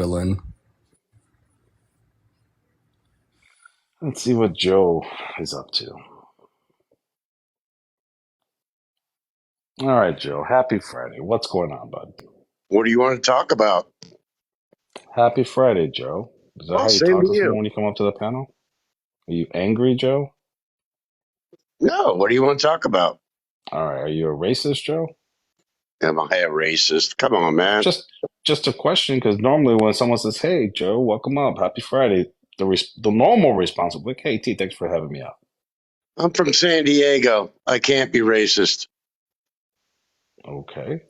fill in. Let's see what Joe is up to. All right, Joe. Happy Friday. What's going on, bud? What do you want to talk about? Happy Friday, Joe. Is that Well, how you same talk to to someone you. when you come up to the panel? Are you angry, Joe? No, what do you want to talk about? All right. Are you a racist, Joe? Am I a racist? Come on, man. Just just a question, because normally when someone says, "Hey, Joe, welcome up. Happy Friday," the normal response would be, like, "Hey, T, thanks for having me out." I'm from San Diego. I can't be racist. Okay.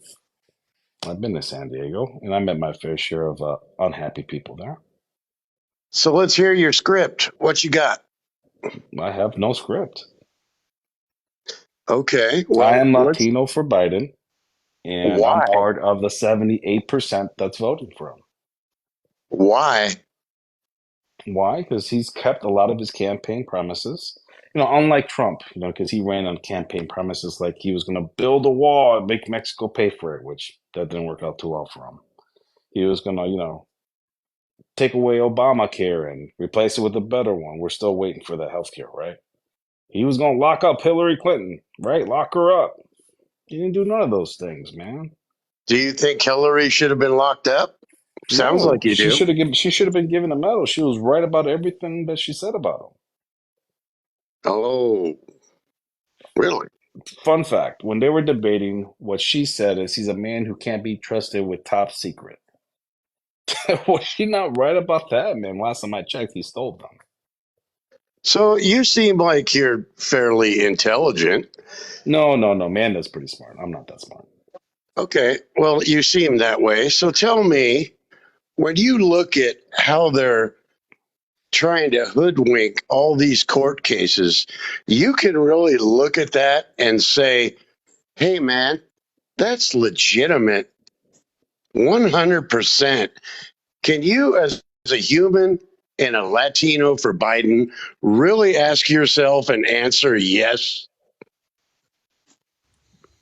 I've been to San Diego, and I met my fair share of unhappy people there. So let's hear your script. What you got? I have no script. Okay, I well, am let's. Latino for Biden, and I'm Why? part of the 78% that's voting for him. Why? Why? Because he's kept a lot of his campaign promises. Unlike Trump, because he ran on campaign promises like he was going to build a wall and make Mexico pay for it, which that didn't work out too well for him. He was going to, take away Obamacare and replace it with a better one. We're still waiting for that healthcare, right? He was going to lock up Hillary Clinton, right? Lock her up. He didn't do none of those things, man. Do you think Hillary should have been locked up? Sounds No, like you do. she should have been given a medal. She was right about everything that she said about him. Oh, really? Fun fact, when they were debating, what she said is he's a man who can't be trusted with top secret. Was she not right about that, man? Last time I checked, he stole them. So you seem like you're fairly intelligent. No, no, no. Manda's pretty smart. I'm not that smart. Okay, well, you seem that way. So tell me, when you look at how they're trying to hoodwink all these court cases, you can really look at that and say, hey, man, that's legitimate 100%. Can you, as a human and a Latino for Biden, really ask yourself and answer yes?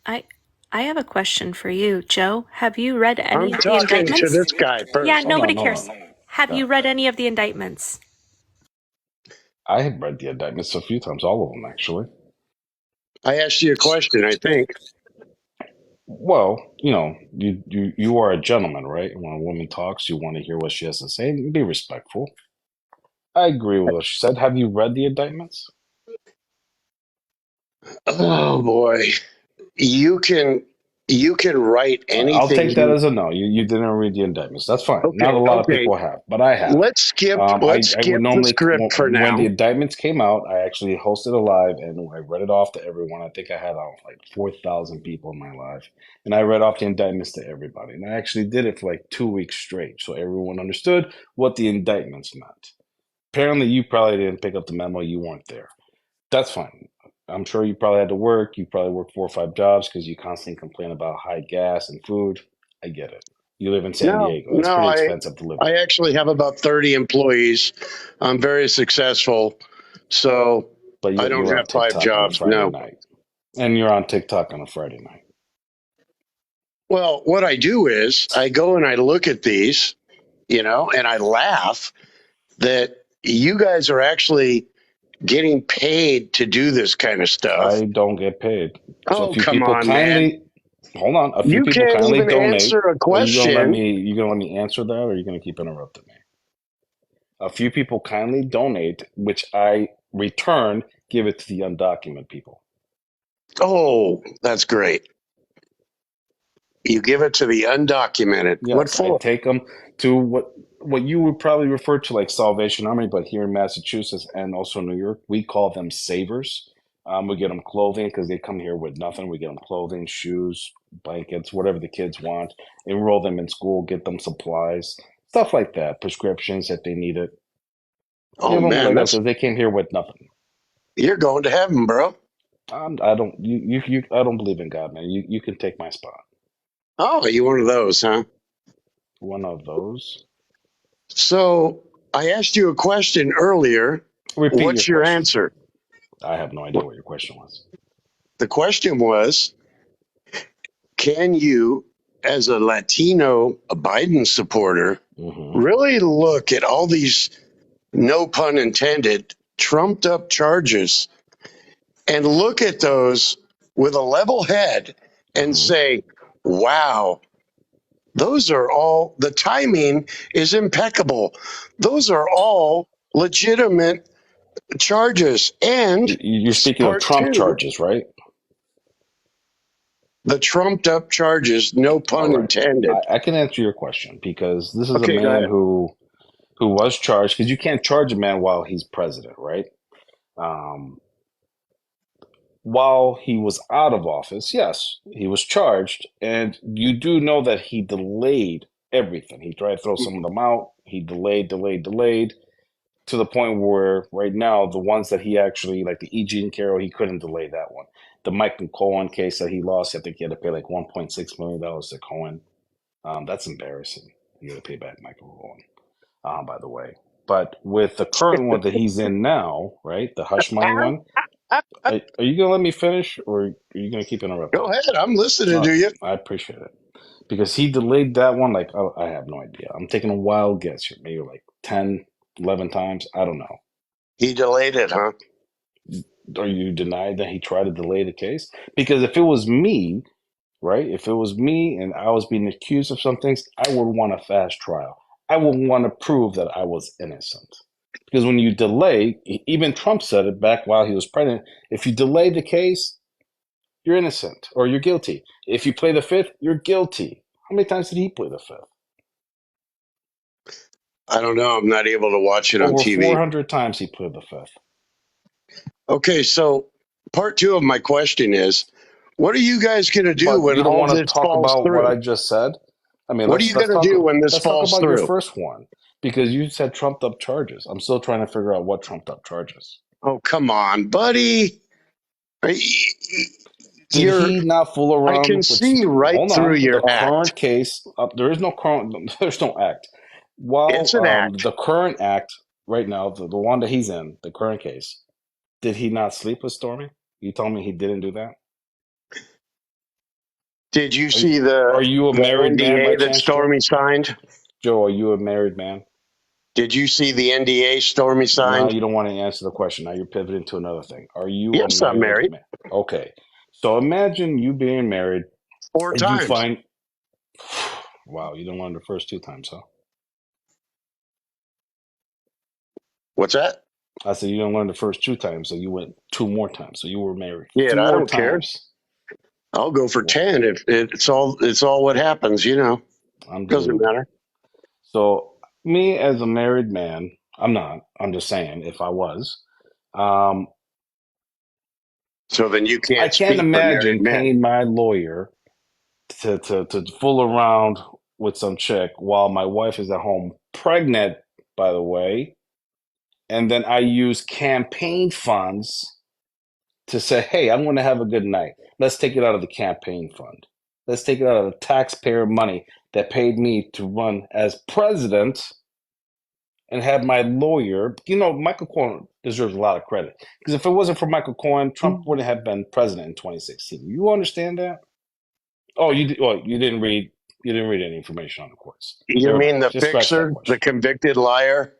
I I have a question for you, Joe. Have you read any I'm of the talking to indictments? this guy Yeah, first. nobody Hold cares. on. Have Uh, you read any of the indictments? I have read the indictments a few times, all of them actually. I asked you a question, I think. Well, you are a gentleman, right? When a woman talks, you want to hear what she has to say and be respectful. I agree with what she said. Have you read the indictments? Oh boy, you can you can write I'll anything take that you. as a no. You didn't read the indictments. That's fine. Not a Okay, lot of okay. people have, but I have. Let's skip. I, Let's I would skip the normally, script for when the now. indictments came out, I actually hosted a live and I read it off to everyone. I think I had like 4,000 people in my live. And I read off the indictments to everybody. And I actually did it for like 2 weeks straight. So everyone understood what the indictments meant. Apparently, you probably didn't pick up the memo. You weren't there. That's fine. I'm sure you probably had to work. You probably worked 4 or 5 jobs because you constantly complain about high gas and food. I get it. You live in San No, Diego. It's no. pretty I expensive to live I there. actually have about 30 employees. I'm very successful, so But I yet don't you're on have five TikTok on a jobs. Friday No. night. And you're on TikTok on a Friday night. Well, what I do is I go and I look at these, and I laugh that you guys are actually getting paid to do this kind of stuff. I don't get paid. So a Oh, few come people on, man. kindly hold on. A few You people can't kindly even answer donate. a Are you gonna let question. me answer that or are you gonna keep interrupting me? A few people kindly donate, which I return, give it to the undocumented people. Oh, that's great. You give it to the undocumented. What Yes, I for? take them to what you would probably refer to like Salvation Army, but here in Massachusetts and also New York, we call them savers. We get them clothing because they come here with nothing. We get them clothing, shoes, blankets, whatever the kids want. Enroll them in school, get them supplies, stuff like that, prescriptions if they need it. Oh Give them man, leg up that's because they came here with nothing. you're going to heaven, bro. I don't I don't believe in God, man. You can take my spot. Oh, you one of those, huh? One of those. So I asked you a question earlier. Repeat your What's your question. answer? I have no idea what your question was. The question was, can you, as a Latino, a Biden supporter, Mm-hmm. really look at all these, no pun intended, trumped up charges and look at those with a level head and Mm-hmm. say, wow, those are all, the timing is impeccable. Those are all legitimate charges. And You're speaking of part Trump two, charges, right? the trumped up charges, no All pun right. intended. I can answer your question because this is a Okay, go man ahead. who was charged because you can't charge a man while he's president, right? Um, while he was out of office, yes, he was charged, and you do know that he delayed everything. He tried to throw some of them out. He delayed to the point where right now the ones that he actually like the E. Jean Carroll, he couldn't delay that one. The Michael Cohen case that he lost, I think he had to pay like $1.6 million to Cohen. That's embarrassing. You got to pay back Michael Cohen, by the way. But with the current one that he's in now, right, the hush money one, are you gonna let me finish, or are you gonna keep Go interrupting? ahead. I'm listening No, to you. I appreciate it because he delayed that one. Like I have no idea. I'm taking a wild guess here, maybe like 10, 11 times. I don't know. He delayed it, huh? Are you denying that he tried to delay the case? Because if it was me, right? If it was me and I was being accused of some things, I would want a fast trial. I would want to prove that I was innocent. Because when you delay, even Trump said it back while he was president, if you delay the case, you're innocent or you're guilty. If you play the fifth, you're guilty. How many times did he play the fifth? I don't know. I'm not able to watch it on Over TV. 400 times he played the fifth. Okay, so part two of my question is, what are you guys going to do But when you don't all want to this talk falls about what I through? just said. I mean, What are you going to do when this let's talk falls about your through? first one because you said trumped up charges. I'm still trying to figure out what trumped up charges. Oh, come on, buddy. Did You're, he not fool I can around with? see right Hold through on, the your act. current case. There is no current. There's no act. While It's an act. the current act right now, the one that he's in, the current case, did he not sleep with Stormy? You told me he didn't do that. Did you Are you, see are you a the married man by NDA that chance, Joe? Stormy signed? Joe, are you a married man? Did you see the NDA Stormy Now signed? you don't want to answer the question. Now you're pivoting to another thing. Are you a Yes, I'm married married man? Okay. So imagine you being married four and you times. find, wow, you didn't learn the first two times, huh? What's that? I said you didn't learn the first two times, so you went two more times. So you were married Yeah, I four don't care. times. I'll go for Wow, 10 if it's all what happens, I'm Doesn't doomed. matter. So me as a married man, I'm not. I'm just saying if I was, um, So then you I can't can't speak for married imagine men. paying my lawyer to fool around with some chick while my wife is at home pregnant, by the way, and then I use campaign funds to say, hey, I'm going to have a good night. Let's take it out of the campaign fund. Let's take it out of the taxpayer money that paid me to run as president and have my lawyer. Michael Cohen deserves a lot of credit because if it wasn't for Michael Cohen, Trump wouldn't have been president in 2016. You understand that? Oh, you didn't read. You didn't read any information on the courts. You Never mind. mean the Just scratch that fixer, the question. convicted liar?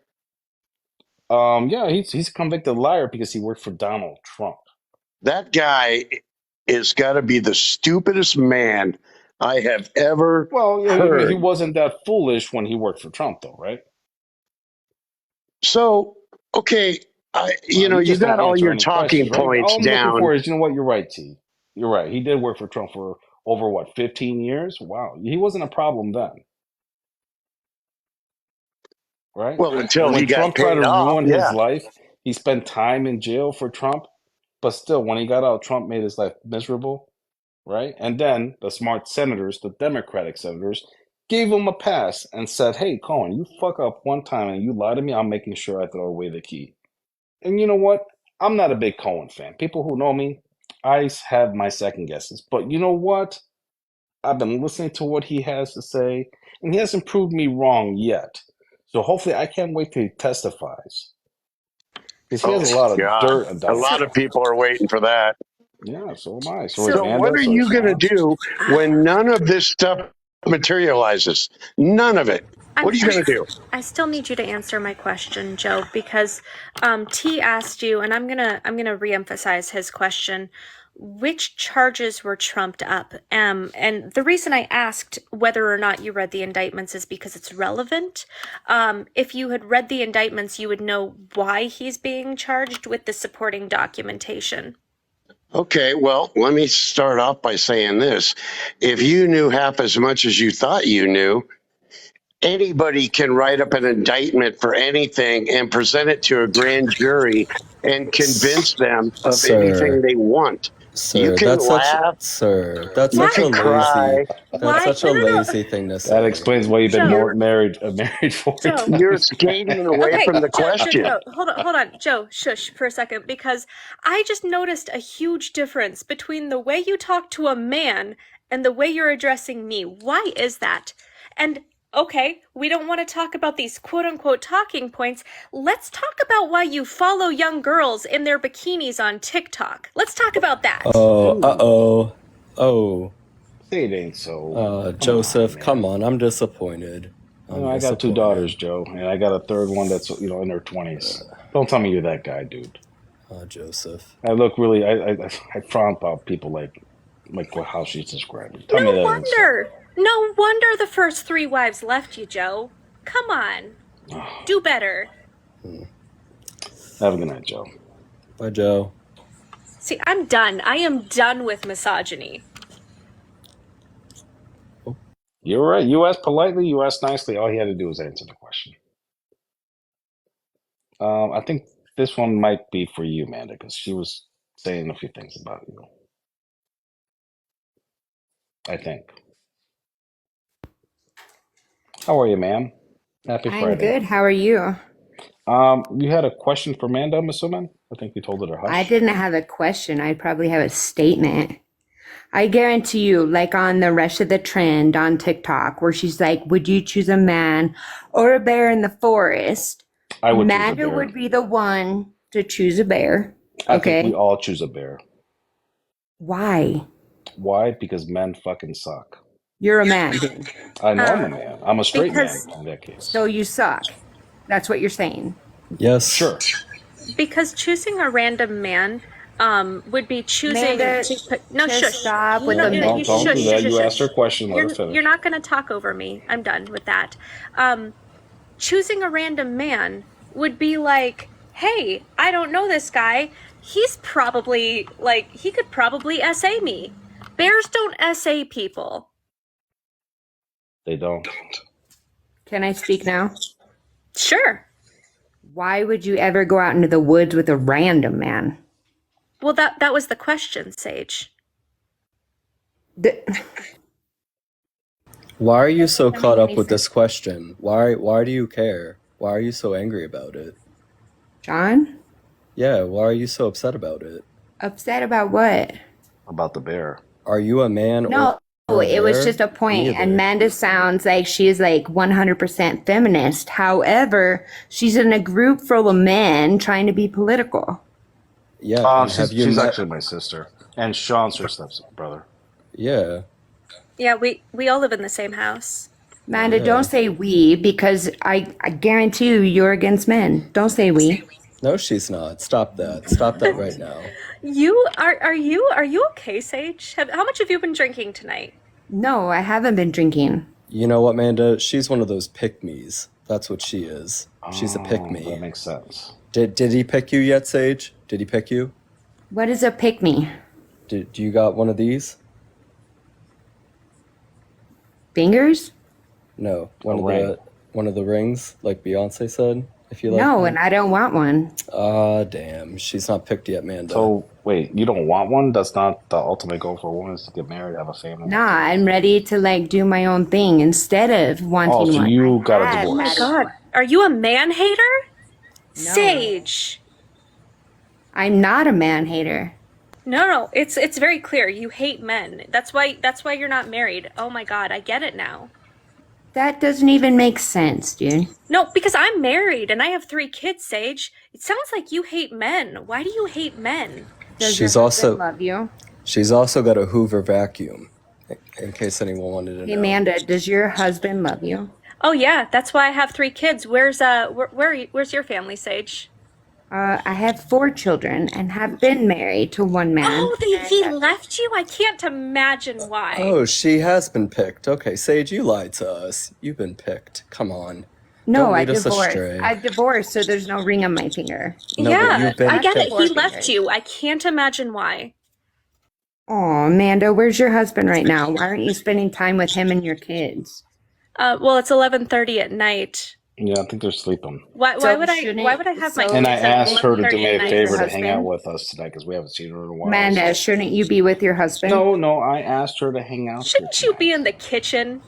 Yeah, he's a convicted liar because he worked for Donald Trump. That guy is got to be the stupidest man I have ever Well, yeah, I mean, he heard. wasn't that foolish when he worked for Trump, though, right? So, okay, You you just don't got all answer your any talking questions, right? points All I'm looking down. for is, you know what? You're right, T. You're right. He did work for Trump for over what, 15 years? Wow, he wasn't a problem then, right? Well, until And when he got Trump tried paid to off, ruin his yeah. life, he spent time in jail for Trump. But still, when he got out, Trump made his life miserable, right? And then the smart senators, the Democratic senators, gave him a pass and said, hey, Cohen, you fuck up one time and you lie to me, I'm making sure I throw away the key. And you know what? I'm not a big Cohen fan. People who know me, I have my second guesses. But you know what? I've been listening to what he has to say, and he hasn't proved me wrong yet. So hopefully, I can't wait till he testifies because he has Oh, a lot of God. dirt on A Donald So, lot of Trump. people are waiting for that. Yeah, so am I. So is so, So, what Manda. are So is you going to Sean. do uh, when none of this stuff materializes? None of it. What are you going to do? I still need you to answer my question, Joe, because T asked you, and I'm gonna reemphasize his question. Which charges were trumped up? And the reason I asked whether or not you read the indictments is because it's relevant. If you had read the indictments, you would know why he's being charged with the supporting documentation. Okay, well, let me start off by saying this. If you knew half as much as you thought you knew, anybody can write up an indictment for anything and present it to a grand jury and convince them of anything Sir, they want. You sir, can that's such, laugh, sir, that's you such Why? a can lazy, cry. that's Why? such No, a no, no. lazy thing to That say. explains why you've been Joe. married 40 Joe. times. You're skating away Okay, from the question. Joe, hold on, Joe, shush for a second, because I just noticed a huge difference between the way you talk to a man and the way you're addressing me. Why is that? And okay, we don't want to talk about these quote unquote talking points. Let's talk about why you follow young girls in their bikinis on TikTok. Let's talk about that. Oh, Ooh. oh, Say it ain't so. Come on, Joseph, come man. on, I'm disappointed. I'm I got 2 daughters, disappointed. Joe, and I got a third one that's in her 20s. Don't tell me you're that guy, dude. Joseph. I look really. I frown about people like how she's described me. Tell me No that ain't so. wonder. No wonder the first 3 wives left you, Joe. Come on. Do better. Have a good night, Joe. Bye, Joe. See, I'm done. I am done with misogyny. You're right. You asked politely. You asked nicely. All he had to do was answer the question. I think this one might be for you, Amanda, because she was saying a few things about you. I think. How are you, ma'am? Happy I'm Friday. good. How are you? You had a question for Amanda, I'm assuming? I think you told her to I hush. didn't have a question. I'd probably have a statement. I guarantee you, like on the rest of the trend on TikTok, where she's like, would you choose a man or a bear in the forest? I would choose a Manda bear. would be the one to choose a bear. I think we Okay. all choose a bear. Why? Why? Because men fucking suck. You're a man, dude. I know I'm a man. I'm a straight man Because in that case. So you suck. That's what you're saying. Yes. Sure. because choosing a random man would be choosing Amanda, no just shush. stop with No, the No, you don't do shush, mention. that. shush, You asked her shush. a question. Let her You're finish. not going to talk over me. I'm done with that. Choosing a random man would be like, hey, I don't know this guy. He's probably like he could probably SA me. Bears don't SA people. They don't. Can I speak now? Sure. Why would you ever go out into the woods with a random man? Well, that was the question, Sage. The- Why are you so Doesn't caught make up any with sense. this question? Why do you care? Why are you so angry about it? John? Yeah, why are you so upset about it? Upset about what? About the bear. Are you a man No, or a it was bear? just a point. Neither. And Manda sounds like she's like 100% feminist. However, she's in a group full of men trying to be political. Yeah, and have you She's met? actually my sister, and Sean's her stepbrother. Yeah, Yeah, we all live in the same house. Manda, Yeah. don't say we because I guarantee you're against men. Don't say we. no, she's not. Stop that. Stop that right now. You are you okay, Sage? How much have you been drinking tonight? No, I haven't been drinking. You know what, Manda? She's one of those pick-me's. That's what she is. She's a Oh, pick-me. that makes sense. Did he pick you yet, Sage? Did he pick you? What is a pick me? Do you got one of these? Fingers? No, ring. one of the rings, like Beyonce said. If you like. No, and I don't want one. Damn, she's not picked yet, Manda. So wait, you don't want one? That's not the ultimate goal for a woman is to get married, have a family. Nah, I'm ready to like do my own thing instead of wanting Oh, so one. you got a have Oh my divorce. god. Are you a man hater? No. Sage. I'm not a man hater. No, it's very clear. You hate men. That's why you're not married. Oh my god, I get it now. That doesn't even make sense, dude. No, because I'm married and I have 3 kids, Sage. It sounds like you hate men. Why do you hate men? Does She's your also- husband love you? She's also got a Hoover vacuum, in case anyone wanted to Hey, know. Amanda, does your husband love you? Oh yeah, that's why I have 3 kids. Where's your family, Sage? I have 4 children and have been married to one man. Oh, he left you? I can't imagine why. Oh, she has been picked. Okay, Sage, you lied to us. You've been picked. Come on. No, Don't I lead us divorced. astray. I've divorced, so there's no ring on my finger. No, but Yeah, you've been I get it. picked. He left you. I can't imagine why. Oh, Manda, where's your husband right now? Why aren't you spending time with him and your kids? Well, it's 11:30 at night. Yeah, I think they're sleeping. Why So would I shouldn't- have my so- kids And I at asked her to do 11:30 me at a night? favor Your to hang out husband? with us tonight because we haven't seen her in a while. Manda, so- shouldn't you be with your husband? No, I asked her to hang out. Shouldn't you be in the kitchen?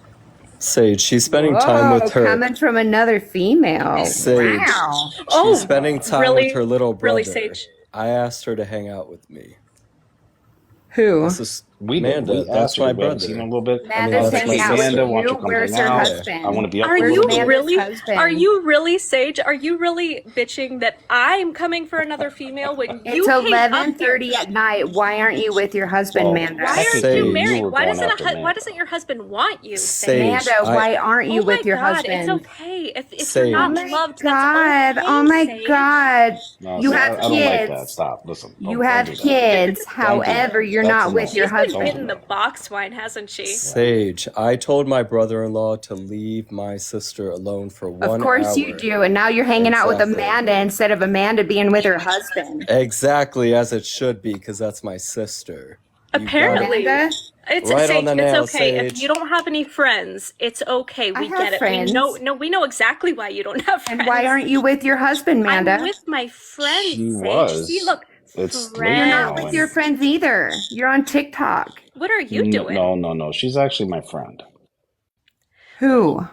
Sage, she's spending time with her. Coming from another female. Sage. Wow. Oh, She's spending time really? with her little brother. Really, Sage? I asked her to hang out with me. Who? This is We Manda. We That's asked her, my we haven't seen her a brother. little bit. Manda's that's hanging my out with sister. Manda, why don't you. you come Where's hang her out? husband? I want to be up Are a Where's you little bit. Manda's really? husband? Are you really, Sage? Are you really bitching that I'm coming for another female when you It's came up 11:30 here? at night. Why aren't you with your husband, Well, Manda? Why aren't Sage, you you married? were Why going doesn't after why Manda. doesn't your husband want you? Sage, Manda, why aren't you Oh with my your God, husband? it's okay. If you're Sage. not Oh my loved, God. that's okay, Oh my Sage. God. No, You see, have I don't like kids. that. Stop. Listen. You don't have do that. kids. Don't do However, that. you're That's not with enough. your She's been Don't husband. bitten the box wine, hasn't she? Sage, I told my brother-in-law to leave my sister alone for 1 hour. Of course you do. And now you're hanging out with Exactly. Amanda instead of Amanda being with her husband. Exactly as it should be, because that's my sister. You got it. Apparently. Amanda? It's Right Sage, on the it's nail, okay. If Sage. you don't have any friends, it's okay. I We have get it. friends. We know exactly why you don't have friends. And why aren't you with your husband, Amanda? I'm with my friends, She Sage. was. See, look, It's late You're friends. not now, with your friends either. You're on TikTok. What are you doing? No. She's actually my friend, Who?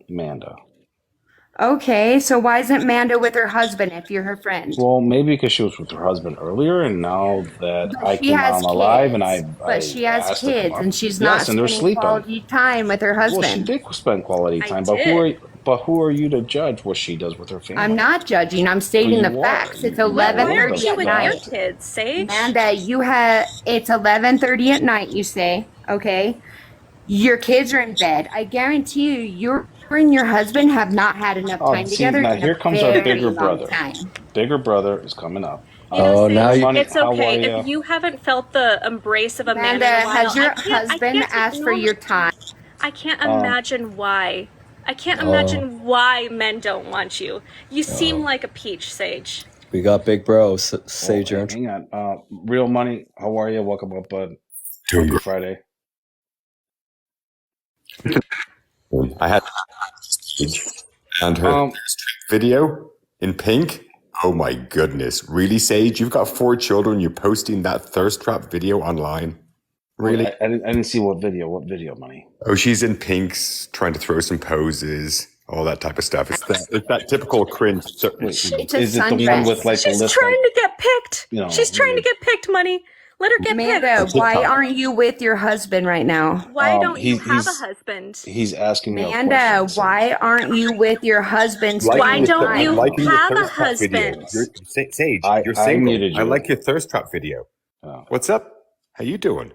Amanda. Okay, so why isn't Amanda with her husband if you're her friend? Well, maybe because she was with her husband earlier, and now that But I she came has out alive, and kids. I But she has asked her to come kids, up. and she's Yes, not and they're spending sleeping. quality time with her Well, she husband. did spend quality I time, did. but who are you to judge what she does with her family? I'm not judging. I'm stating Well, the you are. facts. It's You Why aren't 11:30 you at with your night. kids, Sage? Amanda, it's 11:30 at night. You say, okay? Your kids are in bed. I guarantee you and your husband have not had enough Oh, time see, together now in here a comes our very bigger long brother. time. Bigger brother is coming up. You know, Oh, Sage, now you- it's How okay. are ya? If you haven't felt the embrace of a man in Amanda, a while, has your I can't husband asked for no, your time? I can't imagine why. I can't Oh. imagine why men don't want you. You seem like a peach, Sage. We got big bro, Sage. Oh, You're hang on. Real Money, how are you? Welcome up, bud. Doing Happy great. Friday. I had and her Um, video in pink. Oh my goodness. Really, Sage? You've got 4 children. You're posting that thirst trap video online? Really? I didn't see what video. What video, Money? Oh, she's in pinks, trying to throw some poses, all that type of stuff. It's that typical cringe. Wait, It's a is it the one sundress. with like the She's list? trying to get picked. You know, She's trying to get picked, Money. Let her get Amanda, picked. why aren't you with your husband right now? Why don't you he's- have a husband? He's asking me a Amanda, question. why aren't you with your husband? Why spending don't time? you Liking your have a thirst trap video. husband? Sage, I you're single. muted you. I like your thirst trap video. Oh. What's up? How you doing?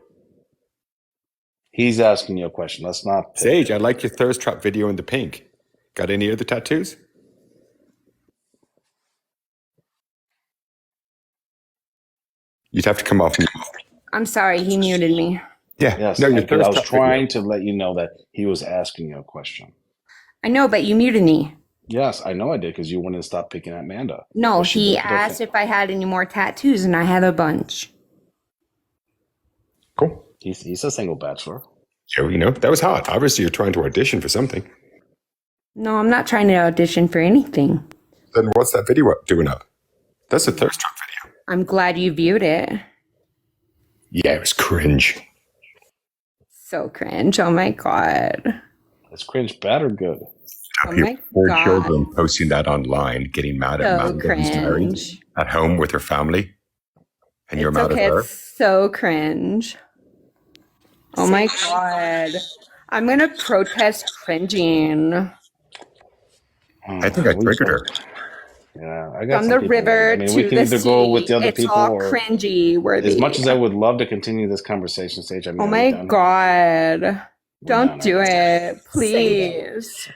He's asking you a question. Let's not. Sage, I like your thirst trap video in the pink. Got any other tattoos? You'd have to come off. I'm sorry, he muted me. Yeah. Yes, No, your I thirst was trap trying video. to let you know that he was asking you a question. I know, but you muted me. Yes, I know I did because you wanted to stop picking at Amanda. No, But she he did- asked if I had any more tattoos, and I have a bunch. Cool. He's a single bachelor. So, that was hot. Obviously, you're trying to audition for something. No, I'm not trying to audition for anything. Then what's that video doing up? That's a thirst trap video. I'm glad you viewed it. Yeah, it was cringe. So cringe. Oh my God. It's cringe bad or good? Oh Your my 4 God. children posting that online, getting mad at So Amanda who's married cringe. at home with her family, and you're It's mad okay. at her. It's so cringe. Oh my God. I'm going to protest cringing. I think I triggered her. Yeah, I got From some the people river I mean, to we can the either sea. go with the other it's people all or cringy worthy. as much as I would love to continue this conversation, Sage. I mean, Oh are we my done? God. We're Don't done, do right? it. Please.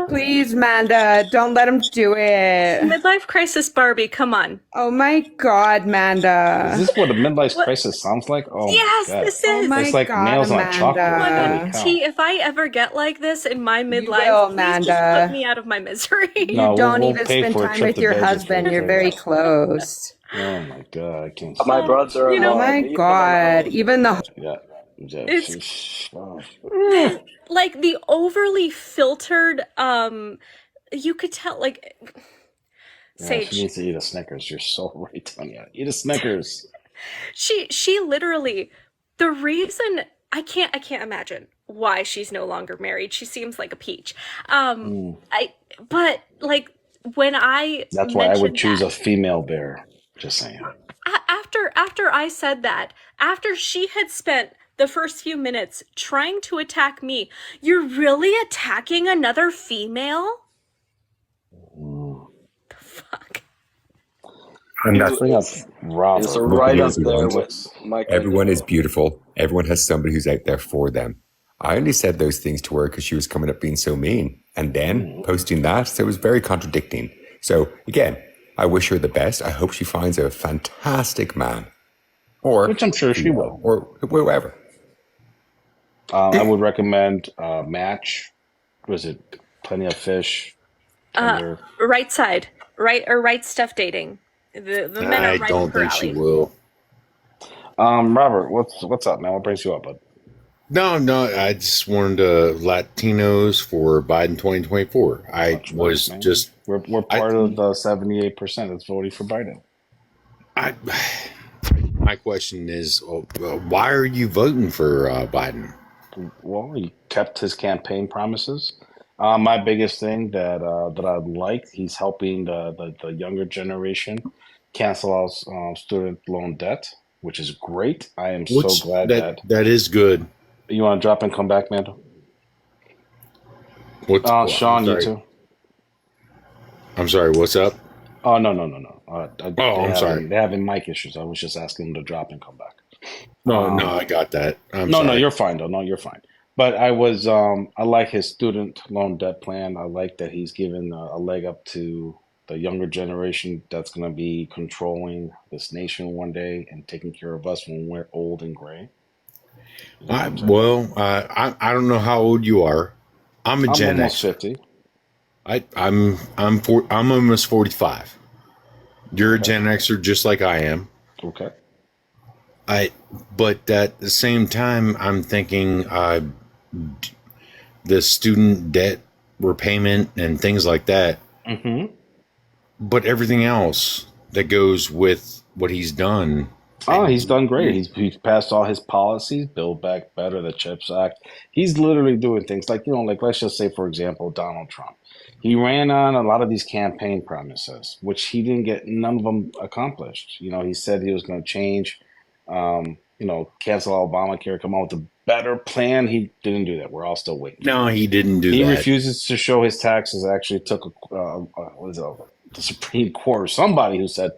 Please, Manda, don't let him do it. Midlife crisis Barbie, come on. Oh my God, Is Manda. this what a midlife What? crisis sounds like? Oh my Yes, god. this Oh is. my It's like God, nails on chalkboard. Oh my Holy Amanda. God, cow. T, if I ever get like this in my You midlife, will, please just put Amanda. me out of my misery. You No, don't we'll even pay spend for a time trip with to your Belgium for husband. you You're guys. very close. Oh my god, I can't My stand it. brother, You Oh know, my me and God. my Even the Yeah. Yeah. it's Oh. like the overly filtered, you could tell, like, Yeah, she Sage, needs to eat a Snickers. You're so right, Tanya. Eat a Snickers. she literally, the reason I can't imagine why she's no longer married. She seems like a peach. Mm. But like when I That's why I would mentioned choose that, a female bear. Just saying. after I said that, after she had spent the first few minutes trying to attack me, you're really attacking another female? Mm. The fuck? And that's Bring up it's Robert. look at right it up as you there want. with What's my kind of Everyone is girl. beautiful. Everyone has somebody who's out there for them. I only said those things to her because she was coming up being so mean and then posting that. So it was very contradicting. So again, I wish her the best. I hope she finds a fantastic man or which I'm sure she female will. or whoever. I would recommend Match. Was it Plenty of Fish? Tinder. Right side, right stuff dating. The men are I right up don't her think she alley. will. Robert, what's up, man? What brings you up, bud? No, I just wanted Latinos for Biden 2024. I Much was worse, man. just, We're part of the 78% that's voting for Biden. my question is, why are you voting for Biden? Well, he kept his campaign promises. My biggest thing that I like, he's helping the younger generation cancel out student loan debt, which is great. I am so Which glad that that is good. you want to drop and come back, Mando. I'm Sean, you sorry. too. I'm sorry. What's up? Oh no. Oh, I'm sorry. They having mic issues. I was just asking them to drop and come back. No, I got that. I'm No, sorry. you're fine though. No, you're fine. But I like his student loan debt plan. I like that he's given a leg up to the younger generation that's going to be controlling this nation one day and taking care of us when we're old and gray. You know what I'm saying? I don't know how old you are. I'm a I'm Gen almost X. 50. I'm almost 45. You're a Gen Xer just like I am. Okay. But at the same time, I'm thinking the student debt repayment and things like that. Mm-hmm. But everything else that goes with what he's done. Oh, he's done great. He's passed all his policies, Build Back Better, the CHIPS Act. He's literally doing things like, like let's just say, for example, Donald Trump. He ran on a lot of these campaign promises, which he didn't get none of them accomplished. He said he was going to change, cancel Obamacare, come out with a better plan. He didn't do that. We're all still waiting. No, he didn't do that. He refuses to show his taxes. Actually took the Supreme Court or somebody who said,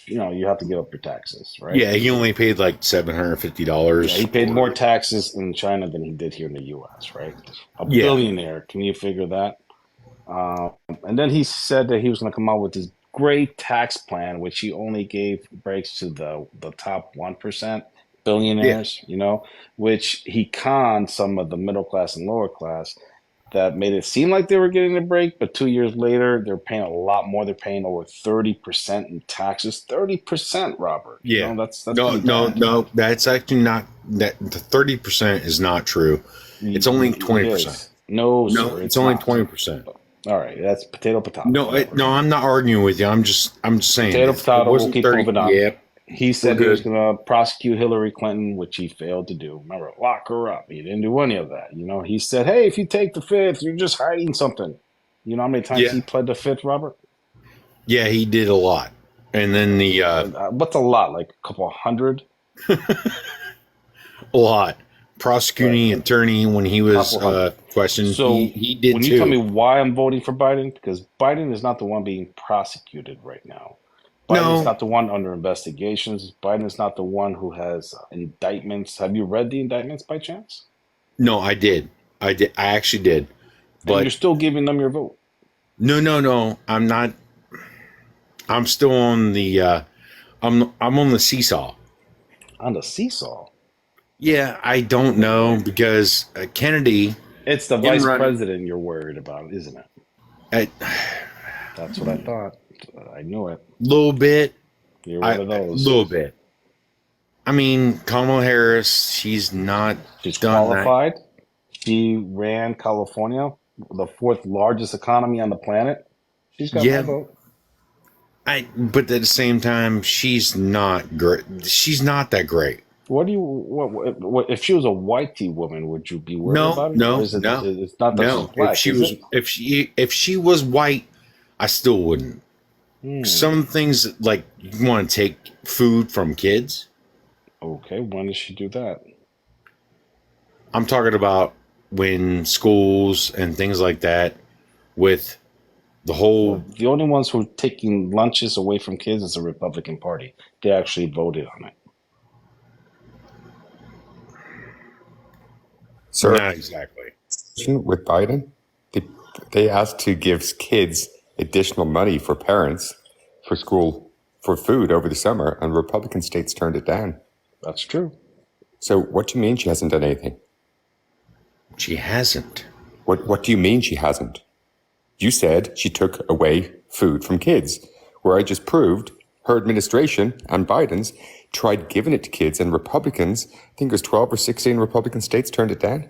you have to give up your taxes, right? Yeah, he only paid like $750. Yeah, he paid more taxes in China than he did here in the U.S., right? A billionaire. Can you figure that? And then he said that he was going to come out with this great tax plan, which he only gave breaks to the top 1% billionaires, which he conned some of the middle class and lower class. That made it seem like they were getting a break, but 2 years later, they're paying a lot more. They're paying over 30% in taxes. 30%, Robert. Yeah, that's no. That's actually not that. The 30% is not true. It's only 20%. No, No, sir, it's only not. 20%. All right, that's potato. No, I'm not arguing with you. I'm just saying. Potato. We'll keep moving on. Yep. He said he was going to prosecute Hillary Clinton, which he failed to do. Remember, lock her up. He didn't do any of that. He said, hey, if you take the fifth, you're just hiding something. You know how many times he pled the fifth, Robert? Yeah, he did a lot. And then what's a lot? Like a couple hundred? A lot. Prosecuting attorney when he was questioned. So he did when you tell me why I'm voting for Biden, because Biden is not the one being prosecuted right now. Biden's not the one under investigations. Biden is not the one who has indictments. Have you read the indictments by chance? No, I did. I actually did. And you're But still giving them your vote. no, I'm not. I'm still on the. I'm on the seesaw. On the seesaw. Yeah, I don't know because Kennedy It's the in vice running. president you're worried about, isn't it? A That's what I thought. I knew it. little bit. You're one of A those. little bit. I mean, Kamala Harris. She's not She's done that. qualified. She ran California, the fourth largest economy on the planet. She's got my Yeah, vote. but at the same time, she's not great. She's not that great. What if she was a whitey woman? Would you be worried about it, or is it? No, It's not that she's no. If black, she is was, it? if she was white, I still wouldn't. Hmm. Some things like you want to take food from kids. Okay, when did she do that? I'm talking about when schools and things like that with the whole. The only ones who are taking lunches away from kids is the Republican Party. They actually voted on it. Sir, Not exactly. with Biden, they asked to give kids additional money for parents for school for food over the summer, and Republican states turned it down. That's true. So what do you mean she hasn't done anything? She hasn't. What do you mean she hasn't? You said she took away food from kids, where I just proved her administration and Biden's tried giving it to kids, and Republicans, I think it was 12 or 16 Republican states turned it down.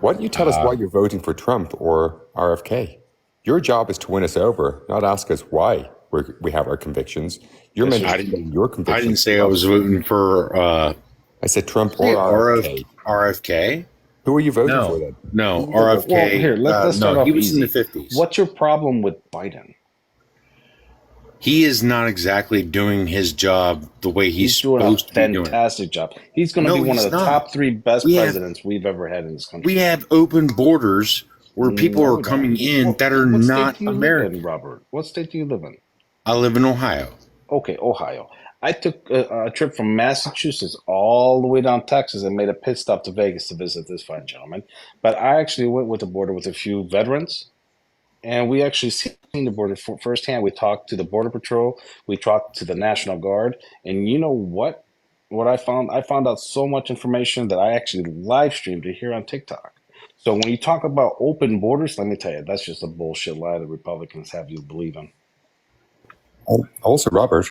Why don't you tell us why you're voting for Trump or RFK? Your job is to win us over, not ask us why we have our convictions. You're meant to explain your convictions. I didn't say I was voting for I said Trump or RFK. RFK. Who are you voting for then? No, RFK. Well, here, let's start no, off he was easy. in the 50s. What's your problem with Biden? He is not exactly doing his job the way he's doing a supposed to be doing. fantastic job. He's going to No, be one of he's the not. top 3 best We have- presidents we've ever had in this country. We have open borders where people No, are we coming don't. in that are What state not do you live American. in, Robert? What state do you live in? I live in Ohio. Okay, Ohio. I took a trip from Massachusetts all the way down Texas and made a pit stop to Vegas to visit this fine gentleman. But I actually went with the border with a few veterans, and we actually seen the border firsthand. We talked to the Border Patrol, we talked to the National Guard, and you know what? What I found? I found out so much information that I actually live streamed it here on TikTok. So when you talk about open borders, let me tell you, that's just a bullshit lie that Republicans have you believe in. Also, Robert,